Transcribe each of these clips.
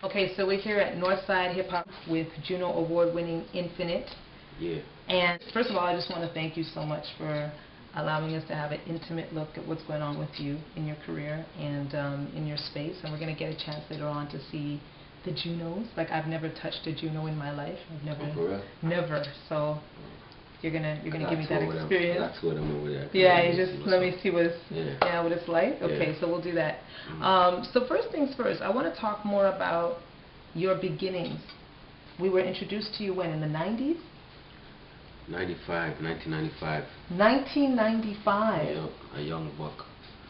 Okay, so we're here at Northside Hip Hop with Juno Award-winning Infinite. Yeah. And first of all, I just want to thank you so much for allowing us to have an intimate look at what's going on with you in your career and in your space. And we're going to get a chance later on to see the Junos. Like, I've never touched a Juno in my life. I've never. So you're gonna give me that experience. That's what I'm over there. Yeah, you just let me see what it's what it's like. Okay, so we'll do that. So first things first, I want to talk more about your beginnings. We were introduced to you when, in the 90s? 1995. 1995. Yeah, a young buck.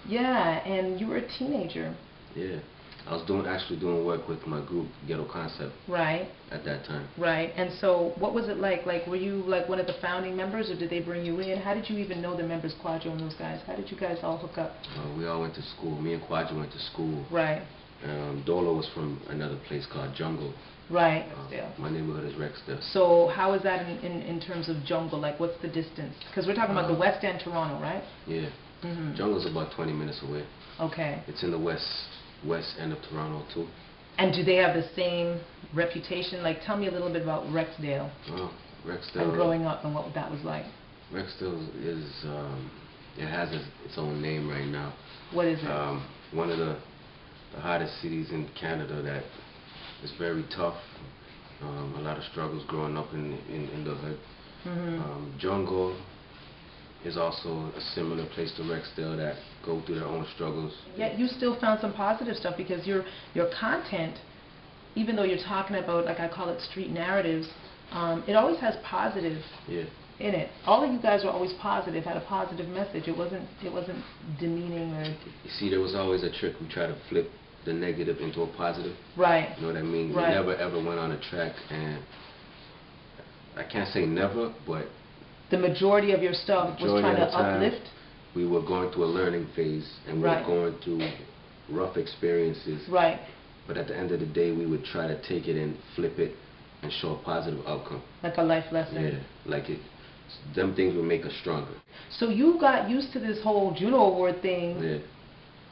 Yeah, and you were a teenager. Yeah. I was actually doing work with my group, Ghetto Concept. Right. At that time. Right. And so, what was it like? Like, were you like one of the founding members, or did they bring you in? How did you even know the members, Quadro and those guys? How did you guys all hook up? We all went to school. Me and Quadro went to school. Right. Dolo was from another place called Jungle. Right. My neighborhood is Rexdale. So how is that in terms of Jungle? Like, what's the distance? Because we're talking about the West End, Toronto, right? Yeah. Jungle's about 20 minutes away. Okay. It's in the west end of Toronto too. And do they have the same reputation? Like, tell me a little bit about Rexdale. Rexdale. And growing up and what that was like. Rexdale is it has its own name right now. What is it? One of the hottest cities in Canada that is very tough. A lot of struggles growing up in the hood. Jungle is also a similar place to Rexdale that go through their own struggles. Yet you still found some positive stuff, because your content, even though you're talking about, like I call it, street narratives, it always has positive in it. All of you guys were always positive, had a positive message. It wasn't demeaning or... You see, there was always a trick. We try to flip the negative into a positive. Right. You know what I mean? Right. We never ever went on a track, and I can't say never, but the majority of your stuff was trying to uplift? We were going through a learning phase, and we were going through rough experiences. Right. But at the end of the day, we would try to take it and flip it and show a positive outcome. Like a life lesson. Yeah, like them things would make us stronger. So you got used to this whole Juno Award thing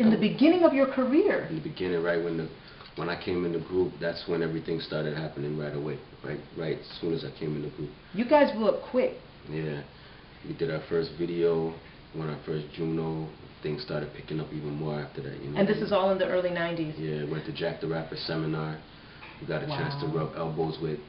in the beginning of your career. In the beginning, right when I came in the group, that's when everything started happening right away. Right as soon as I came in the group. You guys blew up quick. Yeah, we did our first video, won our first Juno. Things started picking up even more after that. You know. And this is all in the early 90s? Yeah, went to Jack the Rapper seminar. We got a chance to rub elbows with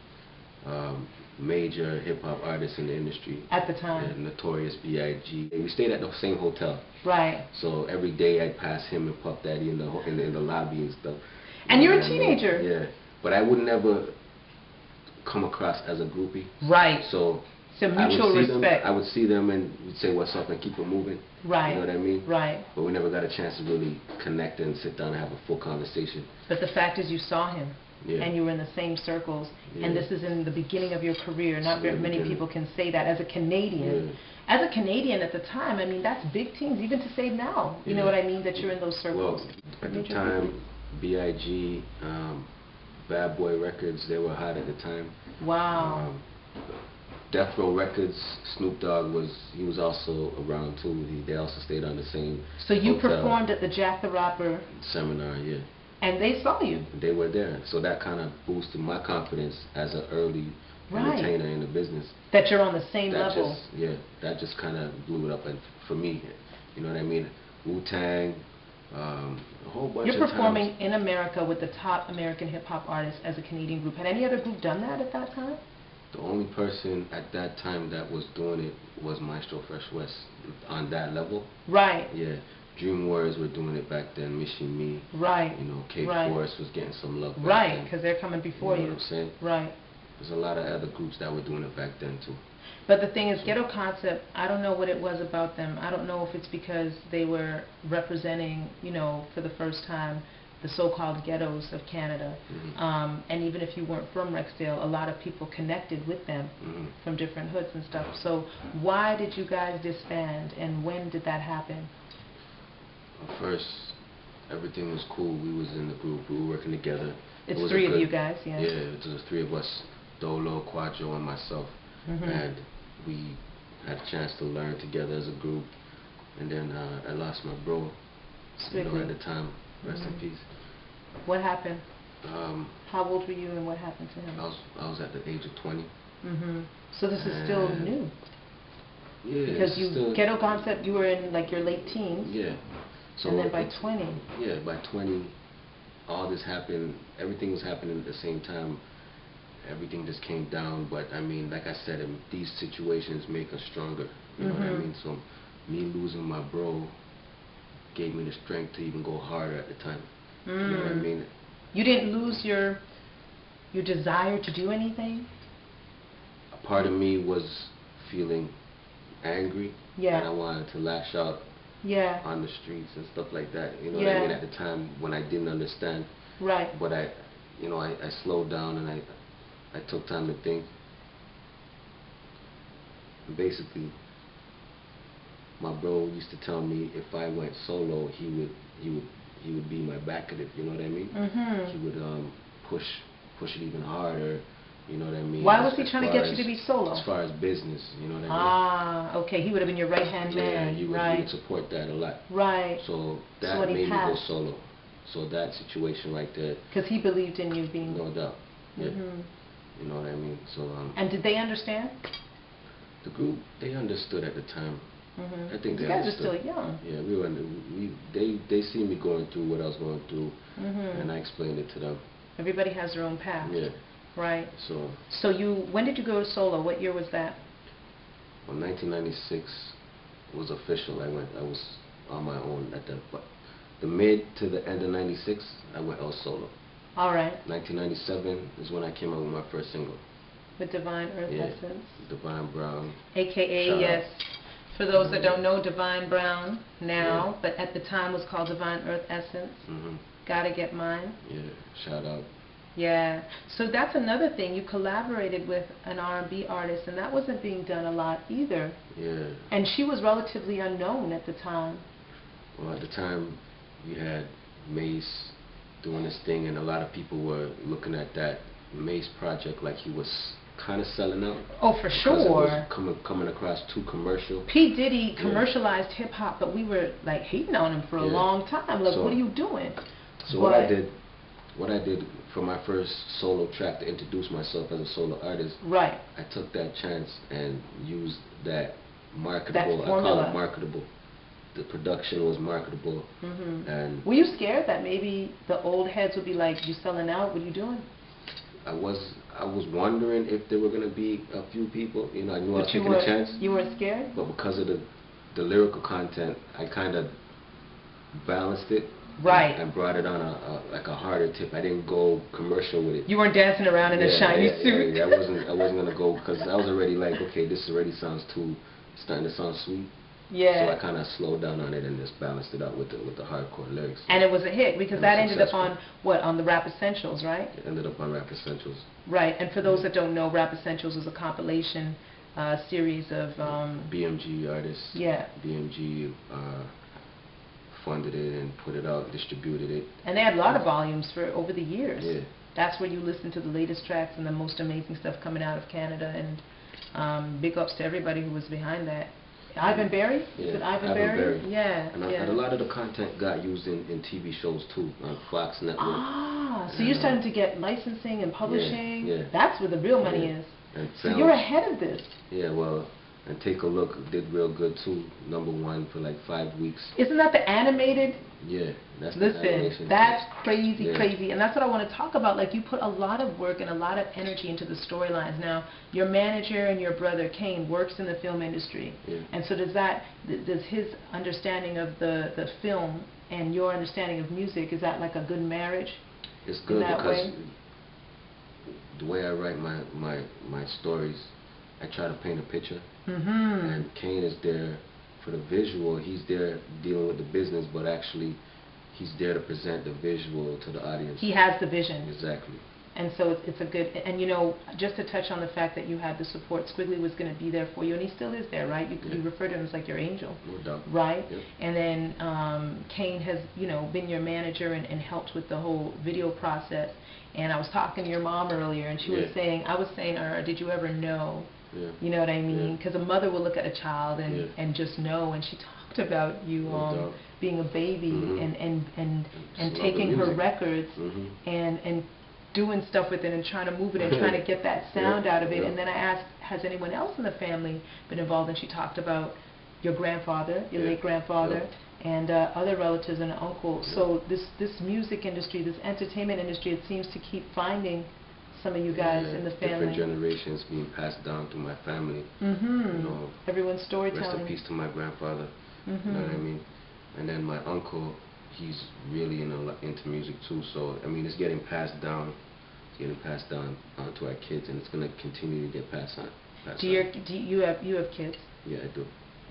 major hip-hop artists in the industry. At the time? Yeah, Notorious B.I.G. We stayed at the same hotel. Right. So every day I'd pass him and Puff Daddy in the lobby and stuff. And you're a teenager? Yeah, but I would never come across as a groupie. Right. So mutual respect. I would see them and we'd say what's up and keep it moving. Right. You know what I mean? Right. But we never got a chance to really connect and sit down and have a full conversation. But the fact is, you saw him. Yeah. And you were in the same circles. Yeah. And this is in the beginning of your career. Not very many people can say that as a Canadian. Yeah. As a Canadian at the time, I mean, that's big things, even to say now. You know what I mean? That you're in those circles. Well, at the time, B.I.G., Bad Boy Records, they were hot at the time. Wow. Death Row Records, Snoop Dogg was also around too. They also stayed on the same So you hotel. Performed at the Jack the Rapper seminar, yeah. And they saw you. They were there. So that kind of boosted my confidence as an early entertainer in the business. That you're on the same level. That just kind of blew it up. And for me, you know what I mean? Wu-Tang, a whole bunch of You're performing in America with the top American hip-hop artists as a Canadian group. Had any other group done that at that time? The only person at that time that was doing it was Maestro Fresh West on that level. Right. Yeah. Dream Warriors were doing it back then, Missing Me. Right. You know, K-Force was getting some love back then. Because they're coming before you. You know what I'm saying? Right. There's a lot of other groups that were doing it back then too. But the thing is, Ghetto Concept, I don't know what it was about them. I don't know if it's because they were representing, you know, for the first time, the so-called ghettos of Canada. And even if you weren't from Rexdale, a lot of people connected with them from different hoods and stuff. So why did you guys disband, and when did that happen? First, everything was cool. We was in the group. We were working together. It's three of you guys, yeah. Yeah, it was three of us, Dolo, Quadro, and myself. And we had a chance to learn together as a group. And then I lost my bro, you know, at the time. Rest in peace. What happened? How old were you and what happened to him? I was at the age of 20. So this is still new. Yeah. Because Ghetto Concept, you were in like your late teens. Yeah. So and then by 20. Yeah, by 20, all this happened. Everything was happening at the same time. Everything just came down. But I mean, like I said, these situations make us stronger. You know what I mean? So me losing my bro gave me the strength to even go harder at the time. You know what I mean? You didn't lose your desire to do anything? A part of me was feeling angry. Yeah. And I wanted to lash out on the streets and stuff like that. You know what I mean? At the time when I didn't understand. Right. But I slowed down and I took time to think. Basically, my bro used to tell me if I went solo, he would be my back at it. You know what I mean? He would push it even harder. You know what I mean? Why was he trying to get you to be solo? As far as business, you know what I mean? Ah, okay. He would have been your right-hand man. He would support that a lot. Right. So that made me go solo. So that situation right there. Because he believed in you being... No doubt. Yeah. You know what I mean? So. And did they understand? The group, they understood at the time. I think they understood. You guys are still young. Yeah, they see me going through what I was going through, and I explained it to them. Everybody has their own path. Yeah. Right. So when did you go solo? What year was that? Well, 1996 was official. I was on my own at the mid to the end of '96. I went out solo. All right. 1997 is when I came out with my first single. With Divine Earth Essence. Divine Brown. AKA, yes. For those that don't know, Divine Brown now, but at the time was called Divine Earth Essence. Gotta Get Mine. Yeah, shout out. Yeah. So that's another thing. You collaborated with an R&B artist, and that wasn't being done a lot either. Yeah. And she was relatively unknown at the time. Well, at the time, you had Mace doing this thing, and a lot of people were looking at that Mace project like he was kind of selling out. Oh, for sure. Because it was coming across too commercial. P. Diddy commercialized hip-hop, but we were like hating on him for a long time. Like, what are you doing? So what I did for my first solo track to introduce myself as a solo artist, right, I took that chance and used that marketable. That formula. I call it marketable. The production was marketable. And were you scared that maybe the old heads would be like, "You selling out? What are you doing?" I was wondering if there were going to be a few people. You know, I knew I was taking a chance. You weren't scared? But because of the lyrical content, I kind of balanced it. Right. And brought it on a harder tip. I didn't go commercial with it. You weren't dancing around in a shiny suit. Yeah, I wasn't gonna go because I was already like, okay, this already sounds starting to sound sweet. Yeah. So I kind of slowed down on it and just balanced it out with the hardcore lyrics. And it was a hit because that ended up on what? On the Rap Essentials, right? It ended up on Rap Essentials. Right. And for those that don't know, Rap Essentials is a compilation series of BMG artists. Yeah. BMG. Funded it and put it out, distributed it. And they had a lot of volumes for over the years. Yeah. That's where you listen to the latest tracks and the most amazing stuff coming out of Canada. And big ups to everybody who was behind that. Ivan Berry? Yeah. Is it Ivan Berry? Yeah. And a lot of the content got used in TV shows too, on Fox Network. Ah, so you're starting to get licensing and publishing. Yeah. That's where the real money is. And so you're ahead of this. Yeah, well. And Take a Look did real good too, #1 for like 5 weeks. Isn't that the animated? Yeah, that's the Listen, animation. that's crazy, crazy. And that's what I want to talk about. Like, you put a lot of work and a lot of energy into the storylines. Now, your manager and your brother, Kane, works in the film industry. Yeah. And so does his understanding of the film and your understanding of music, is that like a good marriage? It's good because the way I write my stories, I try to paint a picture. And Kane is there for the visual. He's there dealing with the business, but actually he's there to present the visual to the audience. He has the vision. Exactly. And so it's a good, and you know, just to touch on the fact that you had the support, Squiggly was going to be there for you, and he still is there, right? You refer to him as like your angel. No doubt. Right? Yep. And then Kane has, you know, been your manager and helped with the whole video process. And I was talking to your mom earlier, and she was saying, I was saying, did you ever know Yeah. You know what I mean? Yeah. Because a mother will look at a child and, Yeah. and just know. And she talked about you being a baby and taking her records and doing stuff with it and trying to move it and trying to get that sound out of it. And then I asked, has anyone else in the family been involved? And she talked about your grandfather, your late grandfather, and other relatives and an uncle. So this music industry, this entertainment industry, it seems to keep finding some of you guys in the family. Different generations being passed down through my family. You know, everyone's storytelling. Rest in peace to my grandfather. You know what I mean? And then my uncle, he's really into music too. So I mean, it's getting passed down. It's getting passed down to our kids, and it's gonna continue to get passed on. Do you have kids? Yeah, I do.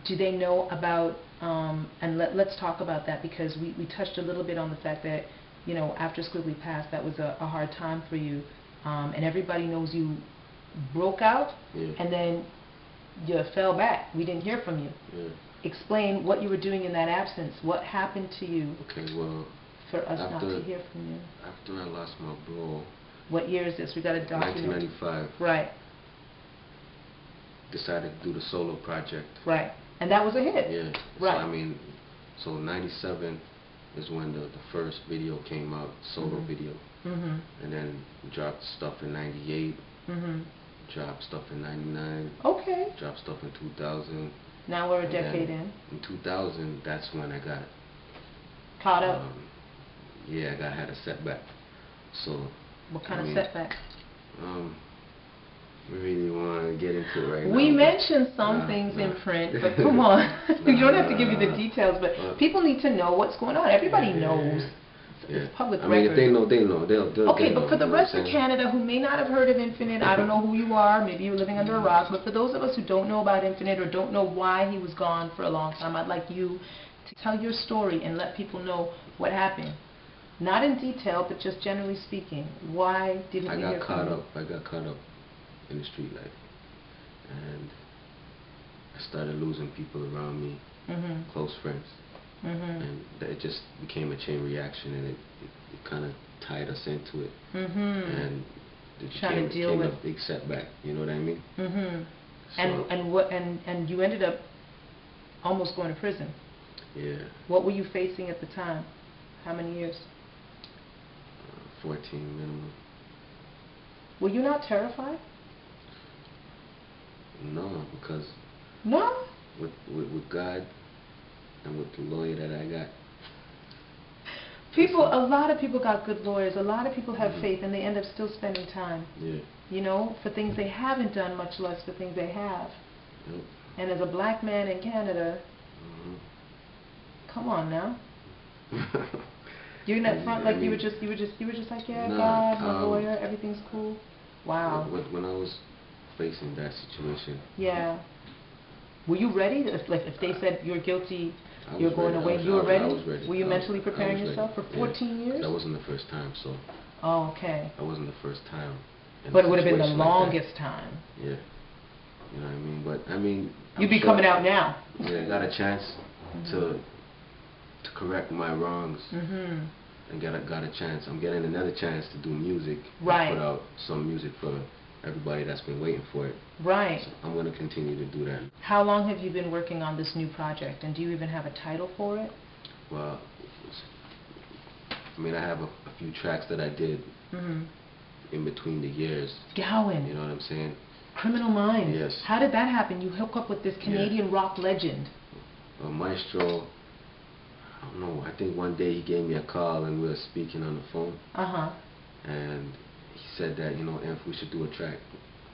Do they know about, and let's talk about that, because we touched a little bit on the fact that, you know, after Squiggly passed, that was a hard time for you, and everybody knows you broke out, and then you fell back. We didn't hear from you. Explain what you were doing in that absence. What happened to you? Okay, well, for us not to hear from you. After I lost my bro. What year is this? We got a document. 1995. Right. Decided to do the solo project. Right. And that was a hit. Yeah. Right. So I mean, so 97 is when the first video came out, solo video. And then dropped stuff in 98. Dropped stuff in 99. Okay. Dropped stuff in 2000. Now we're a decade in. In 2000, that's when I got caught up. Yeah, I had a setback. So. What kind of setback? We really want to get into it right now. We mentioned some things in print, but come on. You don't have to give me the details, but people need to know what's going on. Everybody knows. It's public record. I mean, if they know, they know. They'll okay, know, but for the rest of Canada who may not have heard of Infinite, I don't know who you are, maybe you're living under a rock, but for those of us who don't know about Infinite or don't know why he was gone for a long time, I'd like you to tell your story and let people know what happened. Not in detail, but just generally speaking. Why didn't we hear from you? I got caught up in the street life, and I started losing people around me, close friends, and it just became a chain reaction, and it kind of tied us into it, and it became a big setback. You know what I mean? So, and you ended up almost going to prison. Yeah. What were you facing at the time? How many years? 14 minimum. Were you not terrified? No, because with God and with the lawyer that I got. A lot of people got good lawyers. A lot of people have faith, and they end up still spending time. Yeah. You know, for things they haven't done, much less for things they have. Yep. And as a black man in Canada, come on now. You're in that front like you were just like, yeah, God, my lawyer, everything's cool. Wow. When I was facing that situation. Yeah. Were you ready? If they said you're guilty, you're going away, you were ready? I was ready. Were you mentally preparing yourself for 14 years? That wasn't the first time, so. Oh, okay. That wasn't the first time. But it would have been the longest time. Yeah. You know what I mean? But I mean. You'd be coming out now. Yeah, I got a chance to correct my wrongs. And got a chance. I'm getting another chance to do music. Right. Put out some music for everybody that's been waiting for it. Right. So I'm going to continue to do that. How long have you been working on this new project, and do you even have a title for it? Well, I mean, I have a few tracks that I did in between the years. Gowan. You know what I'm saying? Criminal Minds. Yes. How did that happen? You hook up with this Canadian rock legend. Maestro. I don't know, I think one day he gave me a call and we were speaking on the phone. And he said that, you know, Inf, we should do a track.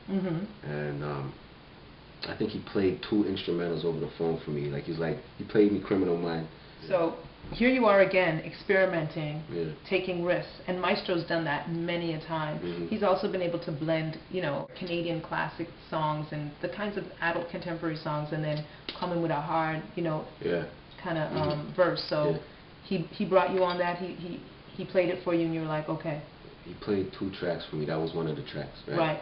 And I think he played 2 instrumentals over the phone for me. Like, he played me Criminal Mind. So here you are again, experimenting, taking risks. And Maestro's done that many a time. He's also been able to blend, you know, Canadian classic songs and the kinds of adult contemporary songs, and then come in with a hard, you know, kind of verse. So he brought you on that. He played it for you, and you were like, okay. He played 2 tracks for me. That was one of the tracks, right? Right.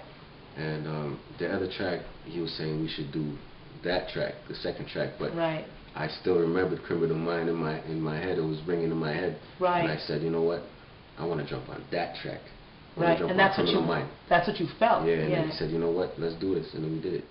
And the other track, he was saying we should do that track, the second track. But I still remembered Criminal Mind in my head. It was ringing in my head. Right. And I said, you know what? I want to jump on that track. Right. And that's what you felt. Yeah. And then he said, you know what? Let's do this. And then we did it.